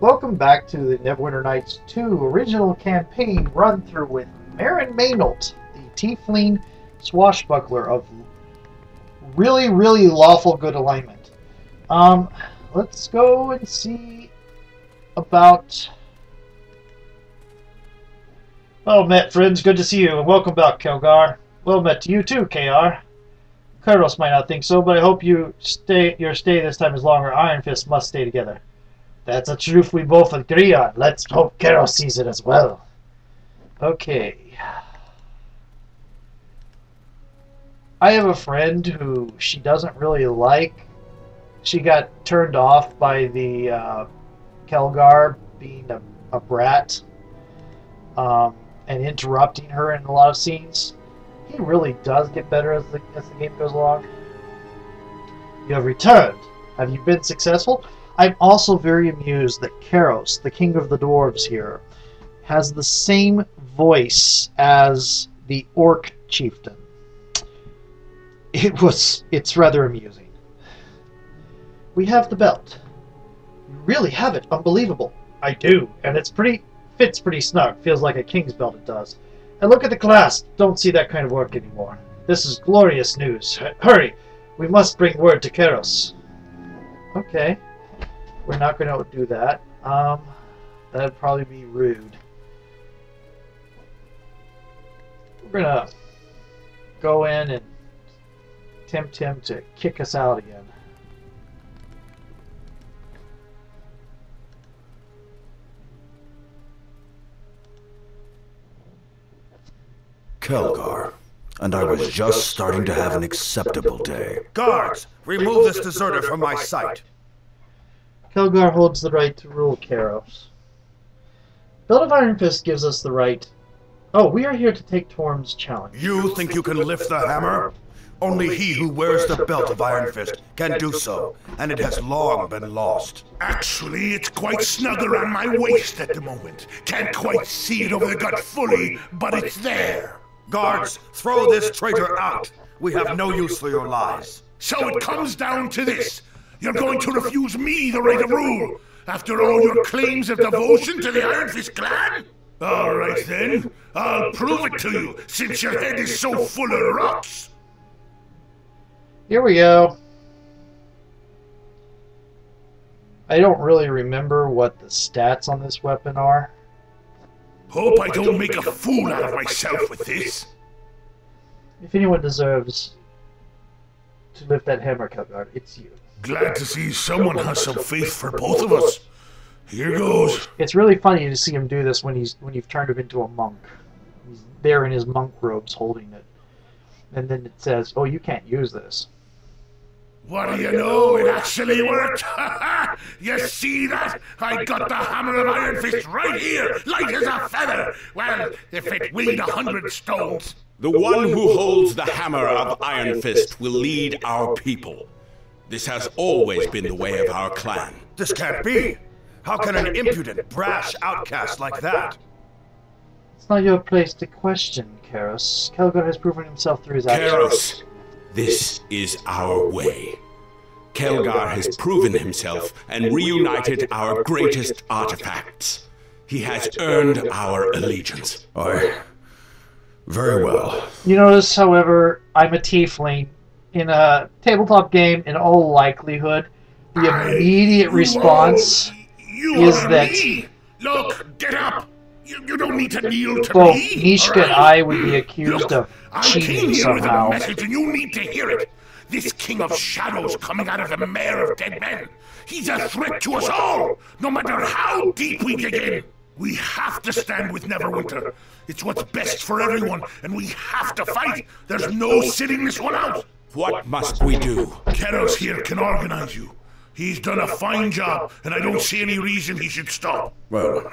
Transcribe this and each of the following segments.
Welcome back to the Neverwinter Nights 2 original campaign run through with Meren, the tiefling swashbuckler of really lawful good alignment. Let's go and see about... Well met, friends. Good to see you, and welcome back, Khelgar. Well met to you too, KR. Kurdos might not think so, but I hope your stay this time is longer. Iron Fist must stay together. That's a truth we both agree on. Let's hope Kero sees it as well. Okay. I have a friend who she doesn't really like. She got turned off by the Khelgar being a brat and interrupting her in a lot of scenes. He really does get better as the game goes along. You have returned. Have you been successful? I'm also very amused that Karos, the king of the dwarves here, has the same voice as the orc chieftain. It's rather amusing. We have the belt. You really have it. Unbelievable. I do, and fits pretty snug. Feels like a king's belt it does. And look at the clasp. Don't see that kind of work anymore. This is glorious news. Hurry. We must bring word to Karos. Okay. We're not going to do that. That'd probably be rude. We're going to go in and tempt him to kick us out again. Khelgar, and I was just starting to have an acceptable day. Guards, remove this deserter from my sight. Khelgar holds the right to rule Karos. Belt of Iron Fist gives us the right... Oh, we are here to take Torm's challenge. You think you can lift the hammer? Only he who wears the belt of Iron Fist can do so, and it has long been lost. Actually, it's quite snug around my waist at the moment. Can't quite see it over the gut fully, but it's there. Guards, throw this traitor out. We have no use for your lies. So it comes down to this. You're going to refuse me the right of rule, after all your claims of devotion to the Iron Fist clan? All right then, I'll prove it to you, since your head is so full of rocks. Here we go. I don't really remember what the stats on this weapon are. Hope I don't make a fool out of myself with this. If anyone deserves to lift that hammer, Khelgar, it's you. Glad to see someone has some faith for both of us. Here goes. It's really funny to see him do this when you've turned him into a monk. He's there in his monk robes holding it. And then it says, oh, you can't use this. What do you know? It actually worked! You see that? I got the hammer of Iron Fist right here, light as a feather! Well, if it weighed 100 stones. The one who holds the hammer of Iron Fist will lead our people. This has always been the way of our clan. This can't be! How can an impudent, brash outcast like that? It's not your place to question, Karos. Khelgar has proven himself through his actions. Karos, this is our way. Khelgar has proven himself and reunited our greatest artifacts. He has earned our allegiance. Very well. You notice, however, I'm a tiefling. In a tabletop game, in all likelihood, the immediate response is that... Look, get up! You don't need to kneel to both me! Mishka and I would be accused of cheating somehow. With a message and you need to hear it. This king of shadows coming out of the mare of dead men. He's a threat to us all, no matter how deep we dig in. We have to stand with Neverwinter. It's what's best for everyone, and we have to fight. There's no sitting this one out. What must we do? Keros here can organize you. He's done a fine job, and I don't see any reason he should stop. Well,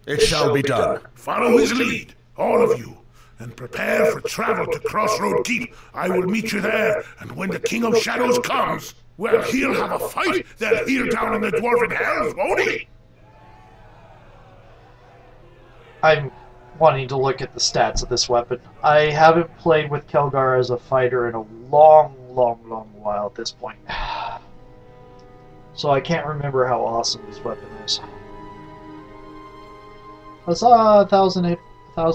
it shall be done. Follow his lead, all of you, and prepare for travel to Crossroad Keep. I will meet you there, and when the King of Shadows comes, well, he'll have a fight that here down in the Dwarven Hells, won't he? I'm wanting to look at the stats of this weapon. I haven't played with Khelgar as a fighter in a long while at this point. So I can't remember how awesome this weapon is. I saw 1,000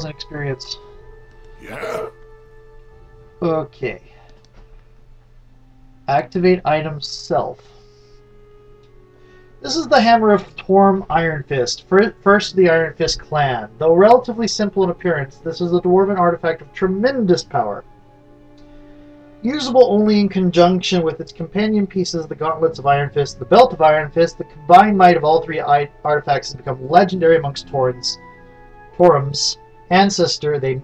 experience. Yeah? Okay. Activate item self. This is the Hammer of Torm Iron Fist, first of the Iron Fist clan. Though relatively simple in appearance, this is a dwarven artifact of tremendous power. Usable only in conjunction with its companion pieces, the Gauntlets of Iron Fist, the Belt of Iron Fist. The combined might of all three artifacts has become legendary amongst Torum's ancestor. They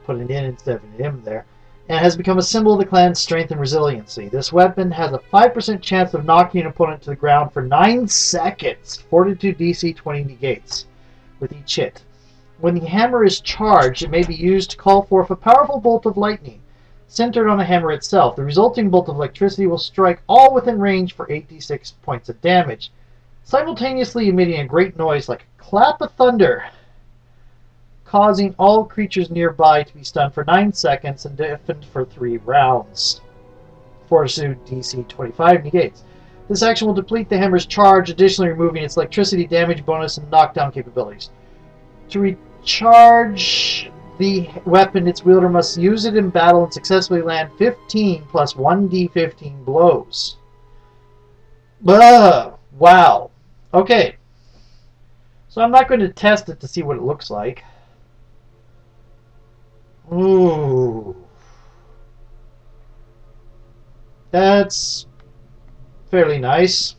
put an N instead of an M there. And has become a symbol of the clan's strength and resiliency. This weapon has a 5% chance of knocking an opponent to the ground for 9 seconds. Fortitude DC 20 negates with each hit. When the hammer is charged, it may be used to call forth a powerful bolt of lightning centered on the hammer itself. The resulting bolt of electricity will strike all within range for 8d6 points of damage, simultaneously emitting a great noise like a clap of thunder, causing all creatures nearby to be stunned for 9 seconds and deafened for 3 rounds. Fortitude DC 25 negates. This action will deplete the hammer's charge, additionally removing its electricity damage bonus and knockdown capabilities. To recharge the weapon, its wielder must use it in battle and successfully land 15 plus 1d15 blows. Wow. Okay. So I'm not going to test it to see what it looks like. Ooh. That's fairly nice.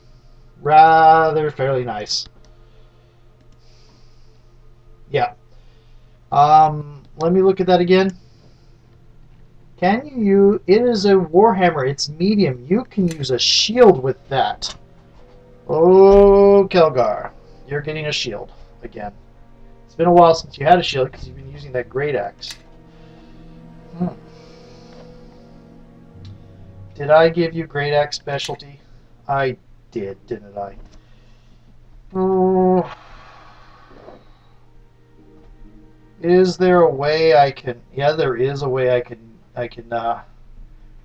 Rather fairly nice. Yeah. Let me look at that again. Can you? It is a warhammer. It's medium. You can use a shield with that. Oh, Khelgar, you're getting a shield again. It's been a while since you had a shield because you've been using that great axe. Did I give you great axe specialty? I did, didn't I? Oh. Is there a way I can? Yeah, there is a way I can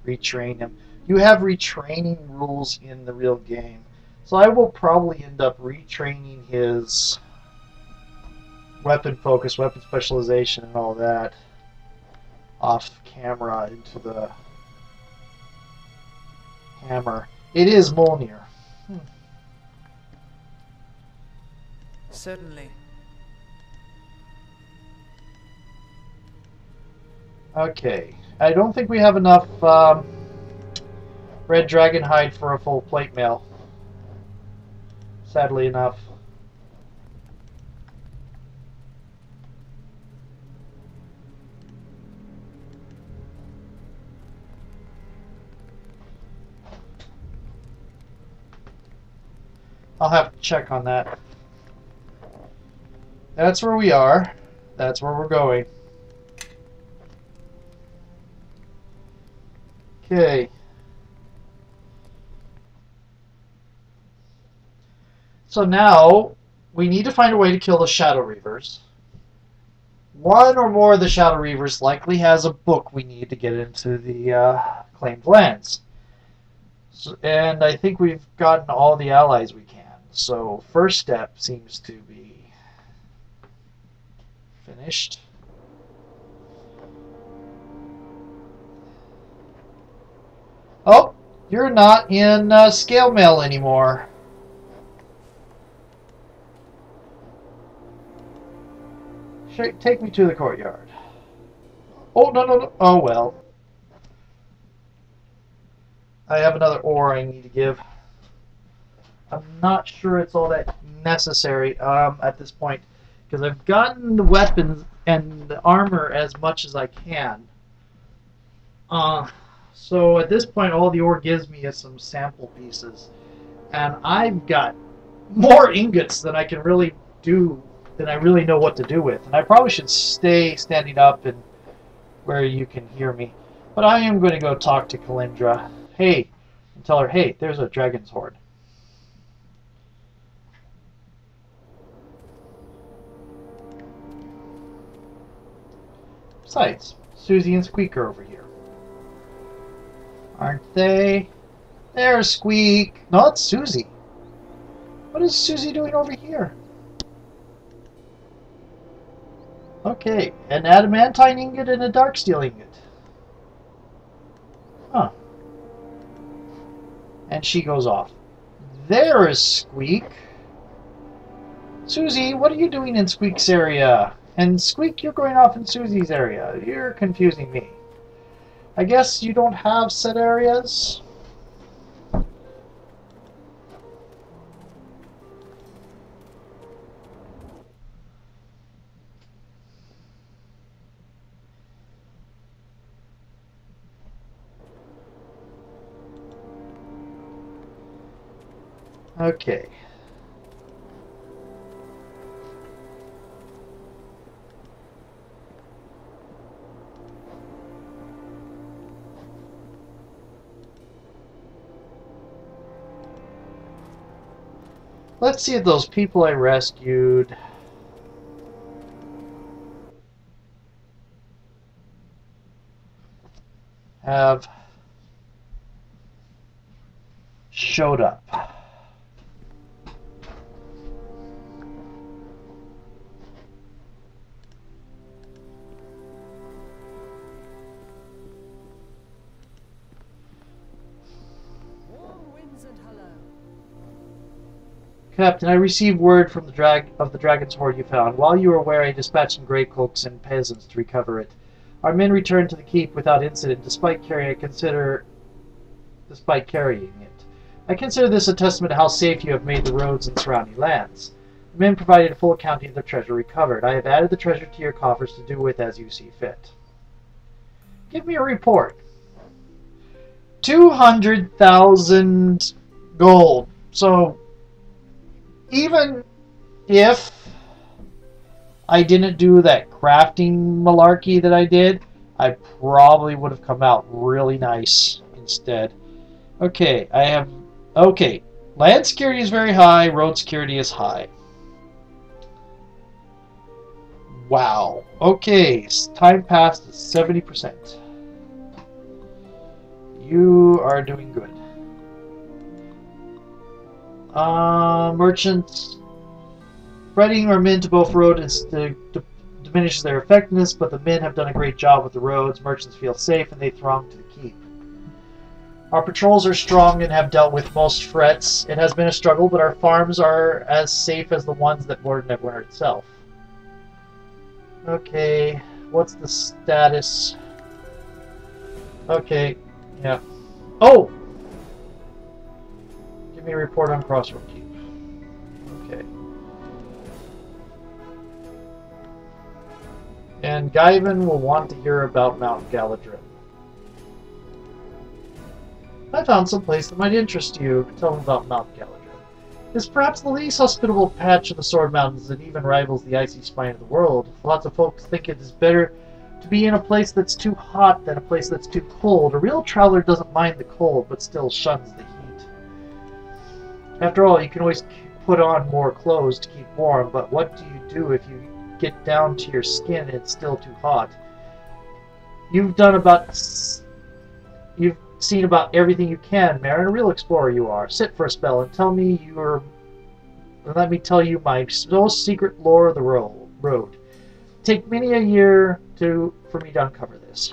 retrain him. You have retraining rules in the real game, so I will probably end up retraining his weapon focus, weapon specialization, and all that off camera into the hammer. It is Mjolnir. Certainly. Okay, I don't think we have enough red dragon hide for a full plate mail. Sadly enough. I'll have to check on that. That's where we are. That's where we're going. Okay. So now we need to find a way to kill the Shadow Reavers. One or more of the Shadow Reavers likely has a book we need to get into the claimed lands. So, and I think we've gotten all the allies we can. So first step seems to be finished. Oh, you're not in scale mail anymore. Take me to the courtyard. Oh, no. Oh, well. I have another ore I need to give. I'm not sure it's all that necessary at this point, because I've gotten the weapons and the armor as much as I can. So at this point, all the ore gives me is some sample pieces, and I've got more ingots than I can really do, than I really know what to do with. And I probably should stay standing up and where you can hear me. But I am going to go talk to Kalindra. Hey, and tell her, hey, there's a dragon's horde. Besides, Susie and Squeaker over here. Aren't they? There's Squeak. No, it's Susie. What is Susie doing over here? Okay, an adamantine ingot and a dark steel ingot. Huh. And she goes off. There is Squeak. Susie, what are you doing in Squeak's area? And Squeak, you're going off in Susie's area. You're confusing me. I guess you don't have set areas? Okay. Let's see if those people I rescued have showed up. Captain, I received word from the dragon's hoard you found. While you were aware, I dispatched some greycloaks and peasants to recover it. Our men returned to the keep without incident, despite carrying it. I consider this a testament to how safe you have made the roads and surrounding lands. The men provided a full accounting of the treasure recovered. I have added the treasure to your coffers to do with as you see fit. Give me a report. 200,000 gold. So, even if I didn't do that crafting malarkey that I did, I probably would have come out really nice instead. Okay, okay, land security is very high, road security is high. Wow. Okay, time passed is 70%. You are doing good. Merchants spreading our men to both roads diminishes their effectiveness, but the men have done a great job with the roads. Merchants feel safe and they throng to the keep. Our patrols are strong and have dealt with most threats. It has been a struggle, but our farms are as safe as the ones that border NwN itself. Okay, what's the status? Okay, yeah. Oh! Give me a report on Crossroad Keep. Okay. And Guyven will want to hear about Mount Galadrim. I found some place that might interest you. Tell him about Mount Galadrim. It's perhaps the least hospitable patch of the Sword Mountains that even rivals the icy spine of the world. Lots of folks think it is better to be in a place that's too hot than a place that's too cold. A real traveler doesn't mind the cold, but still shuns the heat. After all, you can always put on more clothes to keep warm, but what do you do if you get down to your skin and it's still too hot? You've seen about everything you can, Meren. A real explorer you are. Sit for a spell and let me tell you my most secret lore of the road. Take many a year for me to uncover this.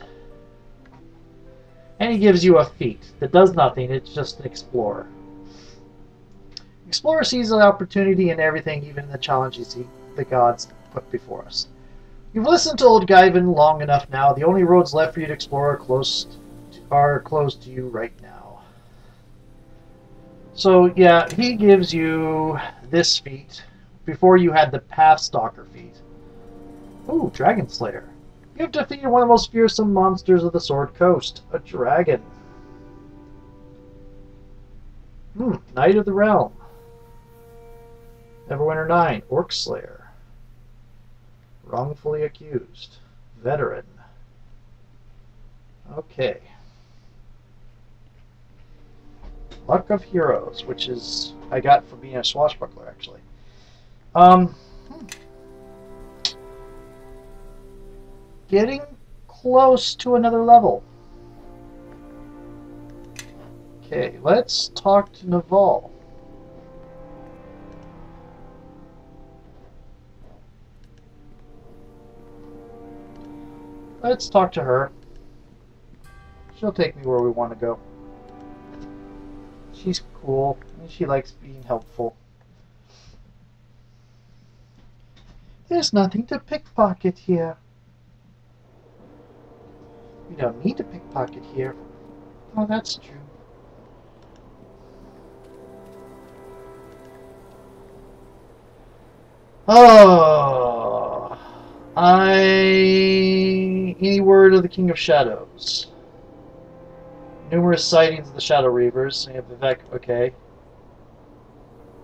And he gives you a feat that does nothing. It's just an explorer. Explorer sees an opportunity in everything, even in the challenges the gods put before us. You've listened to old Guyven long enough now. The only roads left for you to explore are closed to you right now. So yeah, he gives you this feat. Before you had the Pathstalker feat. Ooh, Dragon Slayer. You have defeated one of the most fearsome monsters of the Sword Coast, a dragon. Knight of the Realm. Neverwinter 9, Orc Slayer. Wrongfully accused. Veteran. Okay. Luck of Heroes, which is I got from being a swashbuckler, actually. Getting close to another level. Okay, let's talk to Naval. Let's talk to her. She'll take me where we want to go. She's cool, and she likes being helpful. There's nothing to pickpocket here. We don't need to pickpocket here. Oh, that's true. Oh, any word of the King of Shadows? Numerous sightings of the Shadow Reavers. Okay.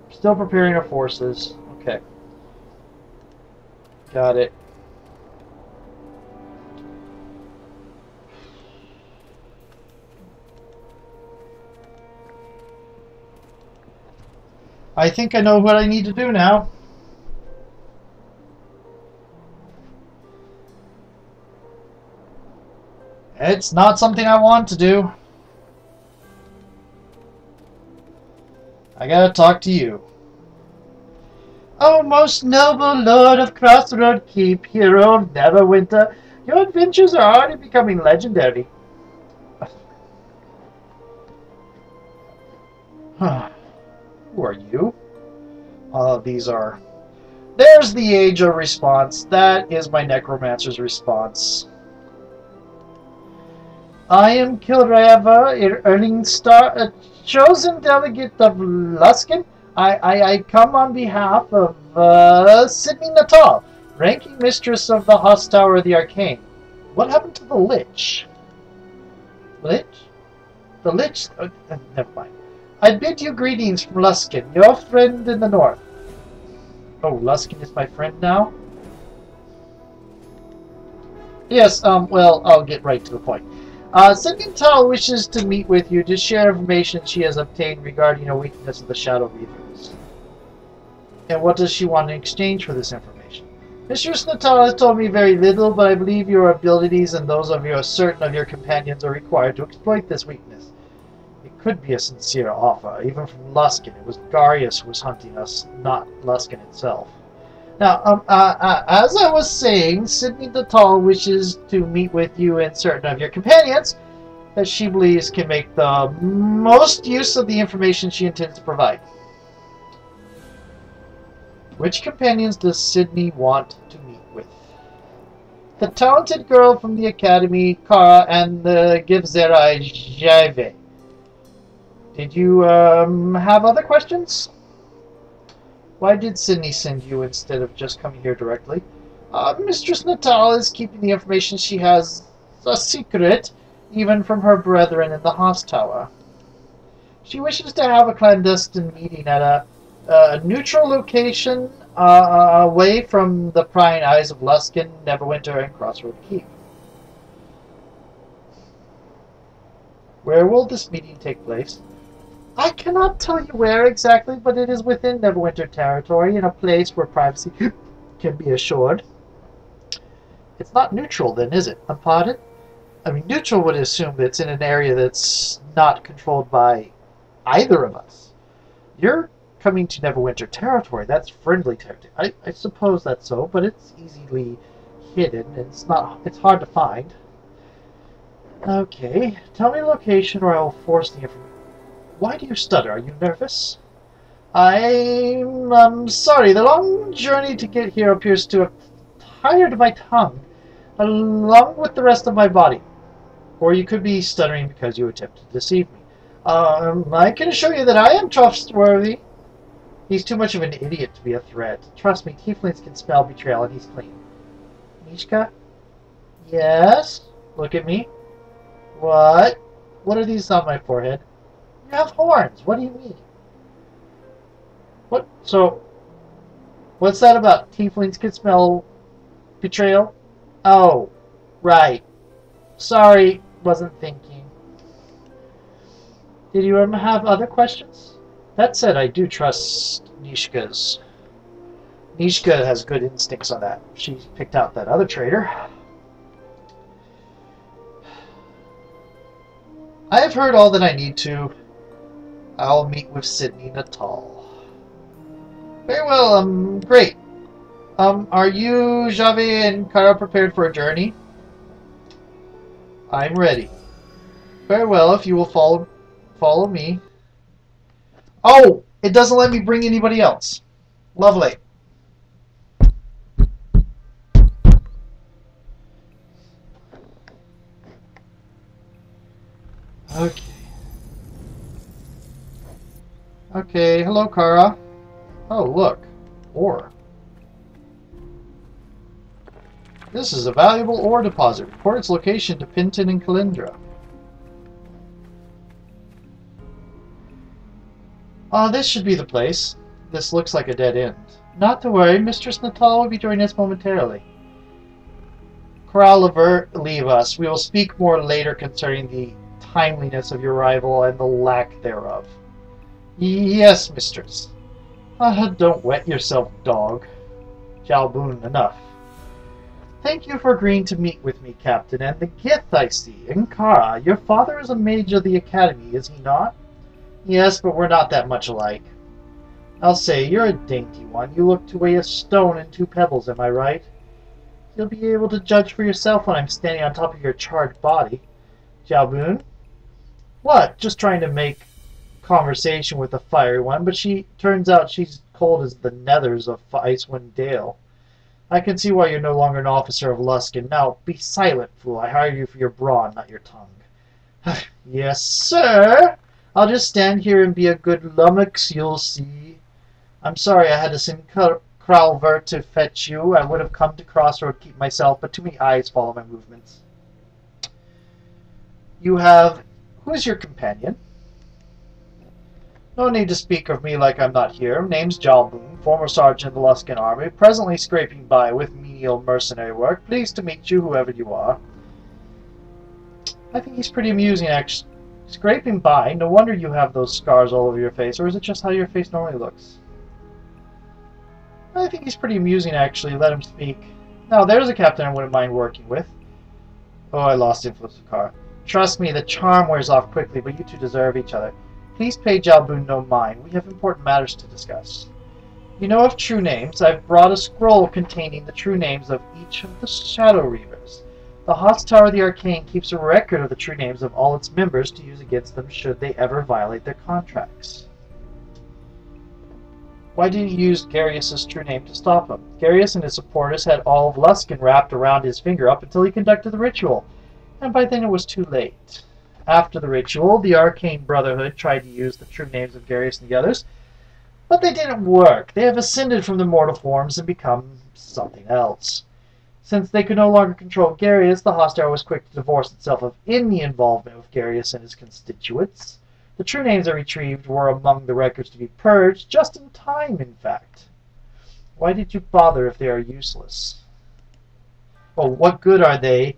Still preparing our forces. Okay. Got it. I think I know what I need to do now. It's not something I want to do. I gotta talk to you. Oh, most noble Lord of Crossroad Keep, hero of Neverwinter, your adventures are already becoming legendary. Who are you? These are... There's the Angel response. That is my Necromancer's response. I am Khelgar, Earning Star, a chosen delegate of Luskan. I come on behalf of Sydney Natal, ranking mistress of the Host Tower of the Arcane. What happened to the Lich? Lich? The Lich? Never mind. I bid you greetings from Luskan, your friend in the north. Oh, Luskan is my friend now? Yes, well, I'll get right to the point. Sydney Natal wishes to meet with you to share information she has obtained regarding a weakness of the Shadow Reavers. And what does she want in exchange for this information? Mistress Natal has told me very little, but I believe your abilities and those of certain of your companions are required to exploit this weakness. It could be a sincere offer, even from Luskan. It was Garius who was hunting us, not Luskan itself. Now, as I was saying, Sydney Natal wishes to meet with you and certain of your companions that she believes can make the most use of the information she intends to provide. Which companions does Sydney want to meet with? The talented girl from the academy, Kara, and the Givzerai Jaive. Did you have other questions? Why did Sydney send you instead of just coming here directly? Mistress Natal is keeping the information she has a secret, even from her brethren in the Host Tower. She wishes to have a clandestine meeting at a neutral location away from the prying eyes of Luskan, Neverwinter, and Crossroad Keep. Where will this meeting take place? I cannot tell you where exactly, but it is within Neverwinter territory, in a place where privacy can be assured. It's not neutral then, is it? Pardon? I mean, neutral would assume that it's in an area that's not controlled by either of us. You're coming to Neverwinter territory. That's friendly territory. I suppose that's so, but it's easily hidden, and it's hard to find. Okay, tell me the location or I will force the information. Why do you stutter? Are you nervous? I'm sorry. The long journey to get here appears to have tired my tongue, along with the rest of my body. Or you could be stuttering because you attempted to deceive me. I can assure you that I am trustworthy. He's too much of an idiot to be a threat. Trust me, tieflings can smell betrayal and he's clean. Mishka? Yes? Look at me. What? What are these on my forehead? You have horns. What do you mean? What? So, what's that about? Tieflings can smell betrayal? Oh, right. Sorry, wasn't thinking. Did you have other questions? That said, I do trust Nishka's. Nishka has good instincts on that. She picked out that other traitor. I have heard all that I need to. I'll meet with Sydney Natal. Very well, great. Are you, Javi, and Kara prepared for a journey? I'm ready. Very well, if you will follow me. Oh! It doesn't let me bring anybody else. Lovely. Okay. Okay, hello, Kara. Oh, look. Ore. This is a valuable ore deposit. Report its location to Pinton and Kalindra. This should be the place. This looks like a dead end. Not to worry, Mistress Natal will be joining us momentarily. Corral, leave us. We will speak more later concerning the timeliness of your arrival and the lack thereof. Yes, mistress. Don't wet yourself, dog. Jalboon, enough. Thank you for agreeing to meet with me, Captain, and the Gith I see. And Kara, your father is a mage of the Academy, is he not? Yes, but we're not that much alike. I'll say, you're a dainty one. You look to weigh a stone and 2 pebbles, am I right? You'll be able to judge for yourself when I'm standing on top of your charred body. Jalboon? What? Just trying to make conversation with the fiery one, but turns out she's cold as the nethers of Icewind Dale. I can see why you're no longer an officer of Luskan. Now, be silent, fool. I hired you for your brawn, not your tongue. Yes, sir. I'll just stand here and be a good lummox, you'll see. I'm sorry I had to send Kralver to fetch you. I would have come to Crossroad keep myself, but too many eyes follow my movements. You have... Who is your companion? No need to speak of me like I'm not here. Name's Jalboon, former sergeant of the Luskan army, presently scraping by with menial mercenary work. Pleased to meet you, whoever you are. I think he's pretty amusing, actually. Scraping by? No wonder you have those scars all over your face, or is it just how your face normally looks? I think he's pretty amusing, actually. Let him speak. Now, there's a captain I wouldn't mind working with. Oh, I lost influence of Kara. Trust me, the charm wears off quickly, but you two deserve each other. Please pay Jalboon no mind. We have important matters to discuss. You know of true names. I've brought a scroll containing the true names of each of the Shadow Reavers. The Host Tower of the Arcane keeps a record of the true names of all its members to use against them should they ever violate their contracts. Why didn't you use Garius' true name to stop him? Garius and his supporters had all of Luskan wrapped around his finger up until he conducted the ritual, and by then it was too late. After the ritual, the Arcane Brotherhood tried to use the true names of Garius and the others, but they didn't work. They have ascended from their mortal forms and become something else. Since they could no longer control Garius, the Host Tower was quick to divorce itself of any involvement with Garius and his constituents. The true names I retrieved were among the records to be purged, just in time, in fact. Why did you bother if they are useless? Oh, what good are they,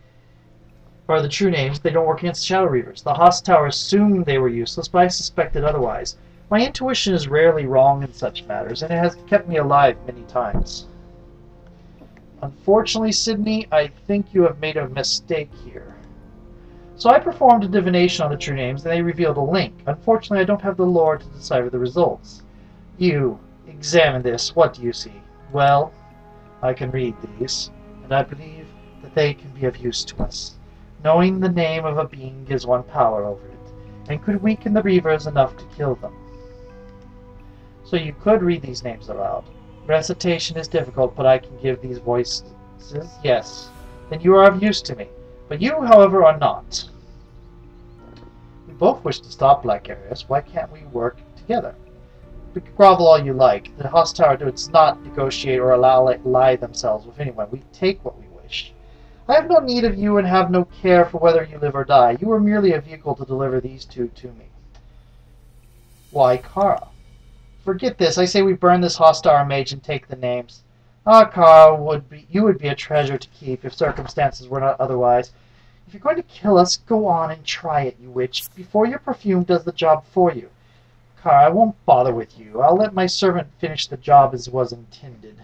or the true names, if they don't work against Shadow Reavers? The Host Tower assumed they were useless, but I suspected otherwise. My intuition is rarely wrong in such matters, and it has kept me alive many times. Unfortunately, Sydney, I think you have made a mistake here. So I performed a divination on the true names, and they revealed a link. Unfortunately, I don't have the lore to decipher the results. You, examine this. What do you see? Well, I can read these, and I believe that they can be of use to us. Knowing the name of a being gives one power over it, and could weaken the Reavers enough to kill them. So you could read these names aloud. Recitation is difficult, but I can give these voices. Yes. Then you are of use to me. But you, however, are not. We both wish to stop Black Garius. Why can't we work together? We can grovel all you like. The Host Tower does not negotiate or ally themselves with anyone. We take what we wish. I have no need of you and have no care for whether you live or die. You are merely a vehicle to deliver these two to me. Why, Kara? Forget this. I say we burn this Host Tower mage and take the names. Ah, Kara, you would be a treasure to keep if circumstances were not otherwise. If you're going to kill us, go on and try it, you witch, before your perfume does the job for you. Kara, I won't bother with you. I'll let my servant finish the job as was intended.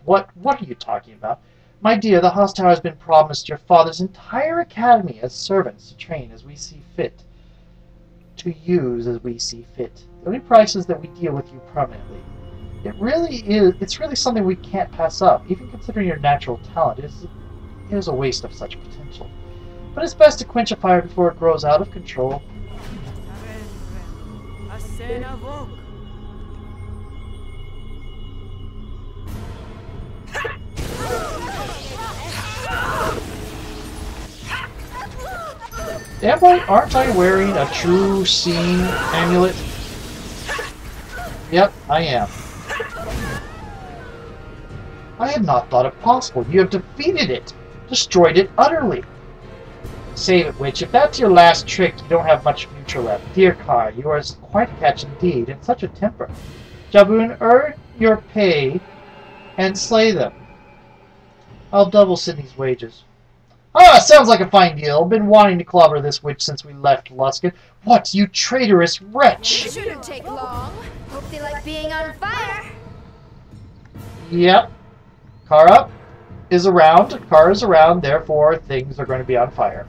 What are you talking about? My dear, the Host Tower has been promised your father's entire academy as servants to train as we see fit. to use as we see fit. The only price is that we deal with you permanently. It's really something we can't pass up, even considering your natural talent. It is a waste of such potential. But it's best to quench a fire before it grows out of control. Aren't I wearing a true scene amulet? Yep, I am. I had not thought it possible. You have defeated it. Destroyed it utterly. Save it, witch. If that's your last trick, you don't have much future left. Dear Kar, you are quite a catch indeed, and such a temper. Jabun, earn your pay and slay them. I'll double Sydney's wages. Ah, sounds like a fine deal. Been wanting to clobber this witch since we left Luskan. What, you traitorous wretch! It shouldn't take long. Hope they like being on fire. Yep. Kara is around. Kara is around, therefore things are going to be on fire.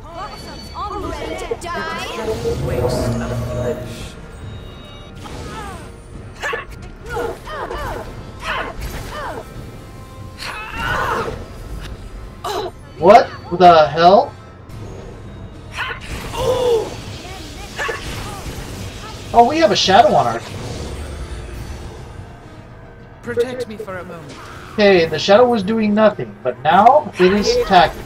I'm ready to die. Waste of flesh. What the hell? Oh, we have a shadow on our team. Protect me for a moment. Okay, the shadow was doing nothing, but now it is attacking.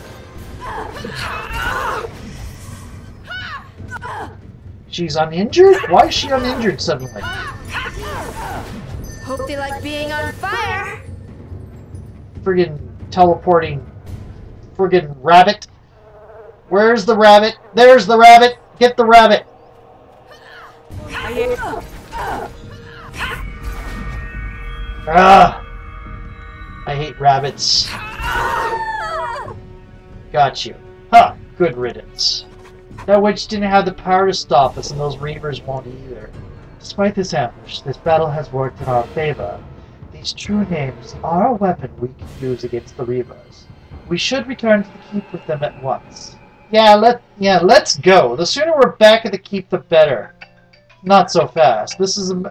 She's uninjured? Why is she uninjured suddenly? Hope they like being on fire. Friggin' teleporting. Friggin' rabbit. Where's the rabbit? There's the rabbit! Get the rabbit! Ah! I hate rabbits. Got you. Huh, good riddance. That witch didn't have the power to stop us, and those reavers won't either. Despite this ambush, this battle has worked in our favor. These true names are a weapon we can use against the reavers. We should return to the keep with them at once. Yeah, let's go. The sooner we're back at the keep, the better. Not so fast.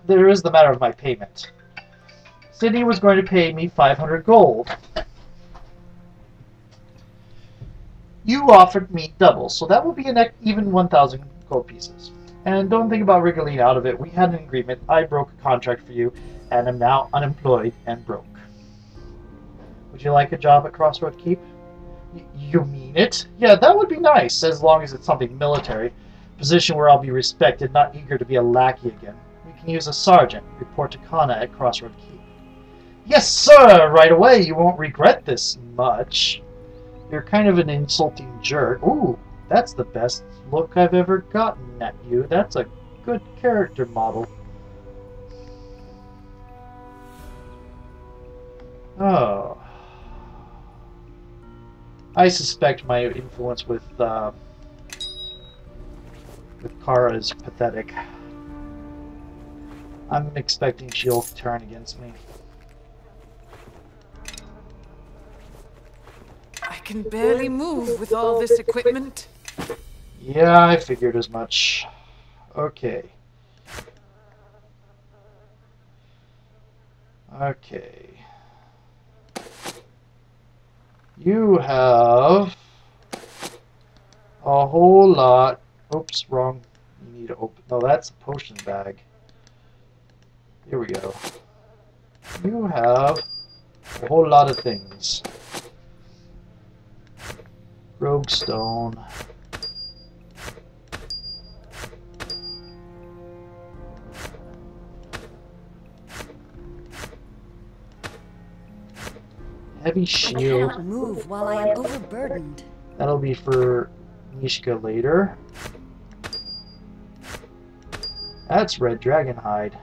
There is the matter of my payment. Sydney was going to pay me 500 gold. You offered me double, so that will be an even 1,000 gold pieces. And don't think about wriggling out of it. We had an agreement. I broke a contract for you, and am now unemployed and broke. Would you like a job at Crossroad Keep? You mean it? Yeah, that would be nice, as long as it's something military. Position where I'll be respected, not eager to be a lackey again. We can use a sergeant. Report to Kana at Crossroad Keep. Yes, sir! Right away. You won't regret this much. You're kind of an insulting jerk. Ooh, that's the best look I've ever gotten at you. That's a good character model. Oh. I suspect my influence with Kara is pathetic. I'm expecting she'll turn against me. I can barely move with all this equipment. Yeah, I figured as much. Okay. Okay. You have a whole lot. Oops, wrong. You need to open. No, that's a potion bag. Here we go. You have a whole lot of things. Rogue stone. Heavy I shield. cannot move while I am overburdened. That'll be for Mishka later. That's red dragon hide.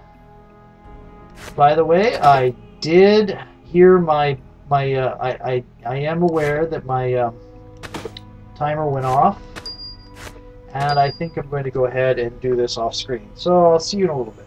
By the way, I did hear I am aware that my timer went off, and I think I'm going to go ahead and do this off screen. So I'll see you in a little bit.